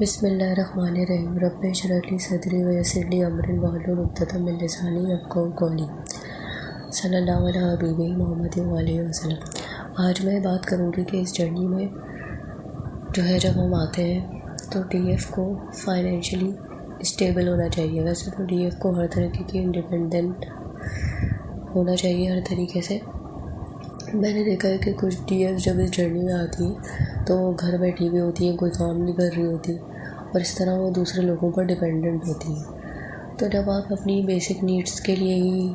बिस्मिल्लाहिर्रहमानिर्रहीम रब्बि इश्रह ली सदरी वयस्सिर ली अमरी वहलुल उक़दतम मिन लिसानी यफ़क़हू क़ौली सल्लल्लाहु अला हबीबी मोहम्मद व आलिहि वसल्लम। आज मैं बात करूँगी कि इस जर्नी में जो है जब हम आते हैं तो डीएफ़ को फाइनेंशियली स्टेबल होना चाहिए। वैसे तो डीएफ़ को हर तरीके की इंडिपेंडेंट होना चाहिए हर तरीके से। मैंने देखा है कि कुछ डीएफ जब इस जर्नी में आती है तो घर बैठी हुई होती है, कोई काम नहीं कर रही होती और इस तरह वो दूसरे लोगों पर डिपेंडेंट होती है। तो जब आप अपनी बेसिक नीड्स के लिए ही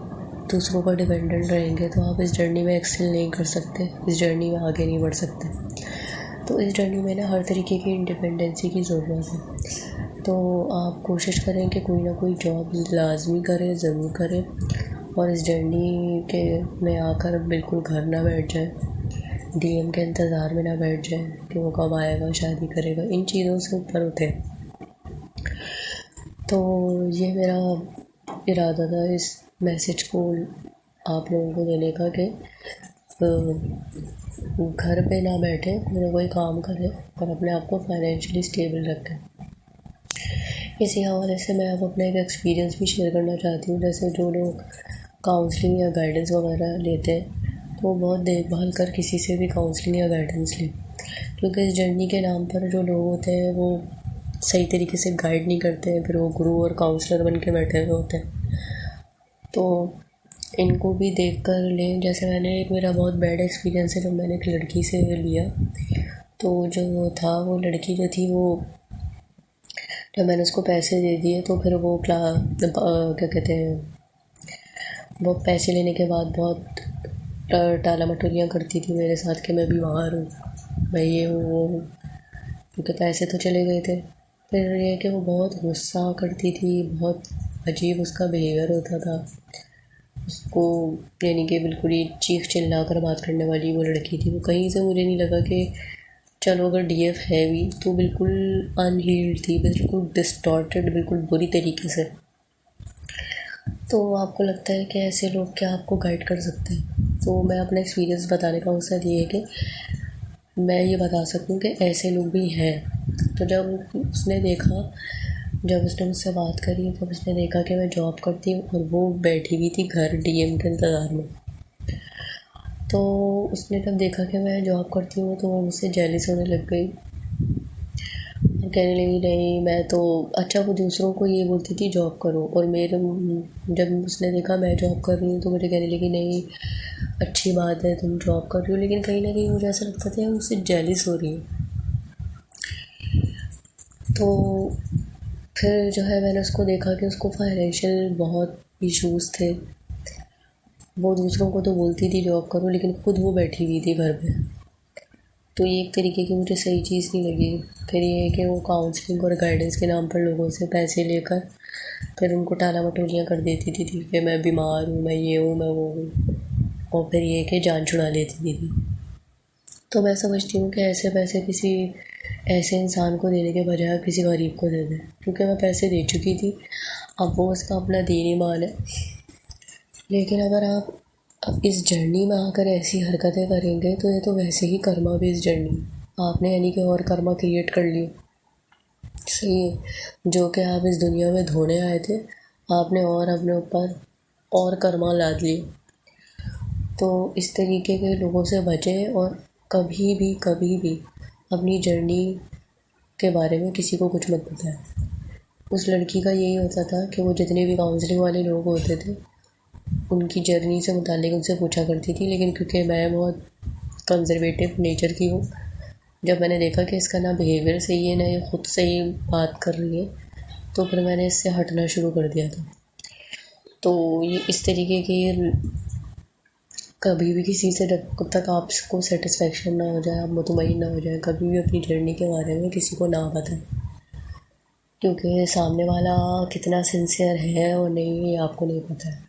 दूसरों पर डिपेंडेंट रहेंगे तो आप इस जर्नी में एक्सेल नहीं कर सकते, इस जर्नी में आगे नहीं बढ़ सकते। तो इस जर्नी में ना हर तरीके की इंडिपेंडेंसी की ज़रूरत है। तो आप कोशिश करें कि कोई ना कोई जॉब लाजमी करें, ज़रूर करें और इस जर्नी के में आकर बिल्कुल घर ना बैठ जाए, डीएम के इंतज़ार में ना बैठ जाए कि वो कब आएगा, शादी करेगा, इन चीज़ों से ऊपर उठे। तो ये मेरा इरादा था इस मैसेज को आप लोगों को देने का कि घर पे ना बैठे, कोई ना कोई काम करें और अपने आप को फाइनेंशियली स्टेबल रखें। इसी हवाले से मैं अब अपना एक एक्सपीरियंस भी शेयर करना चाहती हूँ। जैसे जो लोग काउंसलिंग या गाइडेंस वगैरह लेते हैं तो वो बहुत देखभाल कर किसी से भी काउंसलिंग या गाइडेंस लें, क्योंकि इस जर्नी के नाम पर जो लोग होते हैं वो सही तरीके से गाइड नहीं करते हैं, फिर वो गुरु और काउंसलर बन के बैठे हुए होते हैं। तो इनको भी देख कर लें। जैसे मैंने एक मेरा बहुत बैड एक्सपीरियंस है, जब मैंने एक लड़की से लिया तो जो था वो लड़की जो थी वो जब मैंने उसको पैसे दे दिए तो फिर वो क्या कहते हैं, वो पैसे लेने के बाद बहुत टाला मटोलियाँ करती थी मेरे साथ कि मैं बीमार हूँ, मैं ये हूँ वो हूँ, क्योंकि पैसे तो चले गए थे। फिर ये कि वो बहुत गुस्सा करती थी, बहुत अजीब उसका बिहेवियर होता था। उसको यानी कि बिल्कुल ही चीख चिल्ला कर बात करने वाली वो लड़की थी। वो कहीं से मुझे नहीं लगा कि चलो अगर डीएफ है भी तो बिल्कुल अनहील्ड थी, बिल्कुल डिस्टॉर्टेड, बिल्कुल बुरी तरीके से। तो आपको लगता है कि ऐसे लोग क्या आपको गाइड कर सकते हैं? तो मैं अपना एक्सपीरियंस बताने का मकसद ये है कि मैं ये बता सकूं कि ऐसे लोग भी हैं। तो जब उसने मुझसे बात करी, तब उसने देखा कि मैं जॉब करती हूँ और वो बैठी हुई थी घर डीएम के इंतज़ार में। तो उसने जब देखा कि मैं जॉब करती हूँ तो वो मुझसे जेलस होने लग गई और कहने लगी नहीं मैं तो अच्छा, वो दूसरों को ये बोलती थी जॉब करो और जब उसने देखा मैं जॉब कर रही हूँ तो मुझे कहने लगी नहीं अच्छी बात है तुम जॉब कर रही हो, लेकिन कहीं ना कहीं मुझे ऐसा लगता था मुझसे जेलस हो रही है। तो फिर जो है मैंने उसको देखा कि उसको फाइनेंशियल बहुत इश्यूज़ थे। वो दूसरों को तो बोलती थी जॉब करो, लेकिन खुद वो बैठी हुई थी घर पे। तो ये एक तरीके की मुझे सही चीज़ नहीं लगी। फिर ये है कि वो काउंसलिंग और गाइडेंस के नाम पर लोगों से पैसे लेकर फिर उनको टाला मटोलियाँ कर देती थी कि मैं बीमार हूँ, मैं ये हूँ, मैं वो हूँ, और फिर ये कि जान छुड़ा लेती थी। तो मैं समझती हूँ कि ऐसे पैसे किसी ऐसे इंसान को देने के बजाय किसी गरीब को दे दें, क्योंकि मैं पैसे दे चुकी थी, अब वो उसका अपना दीनी मान है। लेकिन अगर आप अब इस जर्नी में आकर ऐसी हरकतें करेंगे तो ये तो वैसे ही कर्मा भी इस जर्नी आपने यानी कि और कर्मा क्रिएट कर लिए। सही है, जो कि आप इस दुनिया में धोने आए थे आपने और अपने ऊपर और कर्मा लाद लिए। तो इस तरीके के लोगों से बचें और कभी भी अपनी जर्नी के बारे में किसी को कुछ मत बताएं। उस लड़की का यही होता था कि वो जितने भी काउंसलिंग वाले लोग होते थे उनकी जर्नी से मुतालिक उनसे पूछा करती थी, लेकिन क्योंकि मैं बहुत कंजर्वेटिव नेचर की हूँ, जब मैंने देखा कि इसका ना बिहेवियर सही है ना ये ख़ुद से ही बात कर रही है, तो फिर मैंने इससे हटना शुरू कर दिया था। तो ये इस तरीके की कभी भी किसी से जब तक आपको सेटिस्फेक्शन ना हो जाए, आप मुतमईन ना हो जाए, कभी भी अपनी जर्नी के बारे में किसी को ना बताएं, क्योंकि सामने वाला कितना सिंसियर है और नहीं ये आपको नहीं पता है।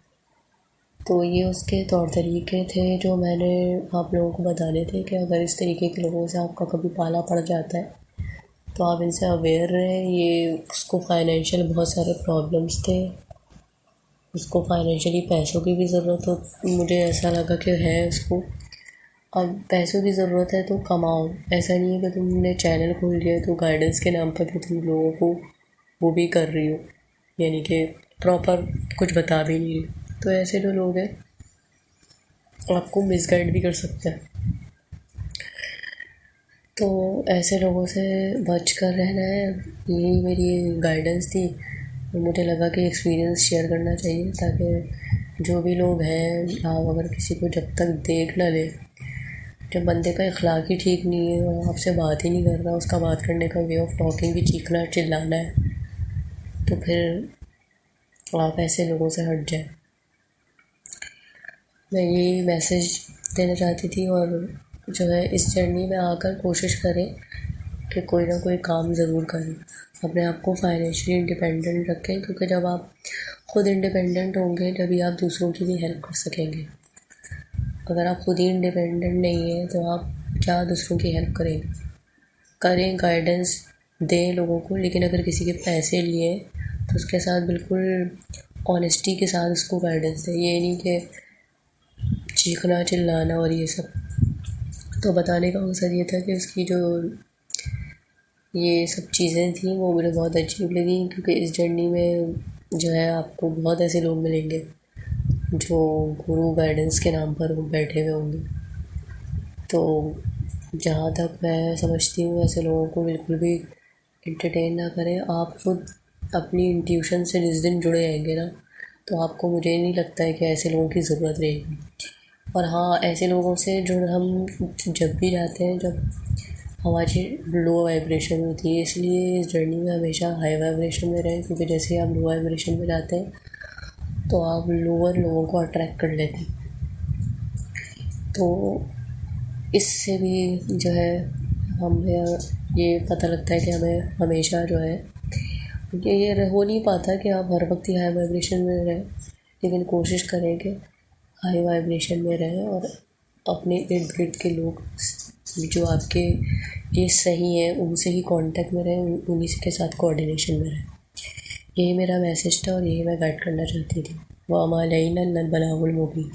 तो ये उसके तौर तरीके थे जो मैंने आप लोगों को बताने थे कि अगर इस तरीके के लोगों से आपका कभी पाला पड़ जाता है तो आप इनसे अवेयर रहें। ये उसको फाइनेंशियल बहुत सारे प्रॉब्लम्स थे, उसको फाइनेंशियली पैसों की भी ज़रूरत हो, मुझे ऐसा लगा कि है उसको, अब पैसों की ज़रूरत है तो कमाओ, ऐसा नहीं है कि तुमने चैनल खोल लिया तो गाइडेंस के नाम पर भी तुम लोगों को वो भी कर रही हो, यानी कि प्रॉपर कुछ बता भी नहीं रही। तो ऐसे जो लोग हैं आपको मिसगाइड भी कर सकते हैं। तो ऐसे लोगों से बच कर रहना है, यही मेरी गाइडेंस थी। मुझे लगा कि एक्सपीरियंस शेयर करना चाहिए ताकि जो भी लोग हैं, आप अगर किसी को जब तक देख ना ले, जब बंदे का इखलाक ही ठीक नहीं है और आपसे बात ही नहीं कर रहा, उसका बात करने का वे ऑफ टॉकिंग भी चीखना चिल्लाना है, तो फिर आप ऐसे लोगों से हट जाए। मैं यही मैसेज देना चाहती थी। और जो है इस जर्नी में आकर कोशिश करें कि कोई ना कोई काम ज़रूर करें, अपने आप को फाइनेंशियली इंडिपेंडेंट रखें, क्योंकि जब आप खुद इंडिपेंडेंट होंगे तभी आप दूसरों की भी हेल्प कर सकेंगे। अगर आप खुद ही इंडिपेंडेंट नहीं हैं तो आप क्या दूसरों की हेल्प करेंगे। करें, गाइडेंस दें लोगों को, लेकिन अगर किसी के पैसे लिए तो उसके साथ बिल्कुल ऑनेस्टी के साथ उसको गाइडेंस दें। ये नहीं कि चीखना चिल्लाना और ये सब। तो बताने का मकसद ये था कि उसकी जो ये सब चीज़ें थी वो मुझे बहुत अजीब लगी, क्योंकि इस जर्नी में जो है आपको बहुत ऐसे लोग मिलेंगे जो गुरु गाइडेंस के नाम पर बैठे हुए होंगे। तो जहाँ तक मैं समझती हूँ ऐसे लोगों को बिल्कुल भी इंटरटेन ना करें। आप खुद अपनी इंट्यूशन से जिस दिन जुड़े रहेंगे ना, तो आपको, मुझे नहीं लगता है कि ऐसे लोगों की ज़रूरत रहेगी। और हाँ, ऐसे लोगों से जुड़ हम जब भी जाते हैं जब हमारी लो वाइब्रेशन होती है, इसलिए इस जर्नी में हमेशा हाई वाइब्रेशन में रहें, क्योंकि जैसे ही आप लो वाइब्रेशन में जाते हैं तो आप लोअर लोगों को अट्रैक्ट कर लेते हैं। तो इससे भी जो है हमें ये पता लगता है कि हमें हमेशा जो है, क्योंकि ये हो नहीं पाता कि आप हर वक्त ही हाई वाइब्रेशन में रहें, लेकिन कोशिश करें कि हाई वाइब्रेशन में रहें और अपने इर्द गिर्द के लोग जो आपके लिए सही हैं उनसे ही कांटेक्ट में रहें, उन्हीं के साथ कोऑर्डिनेशन में रहें। यही मेरा मैसेज था और यही मैं गाइड करना चाहती थी। वो अमा अलैना इल्लल बलागुल मुबीन।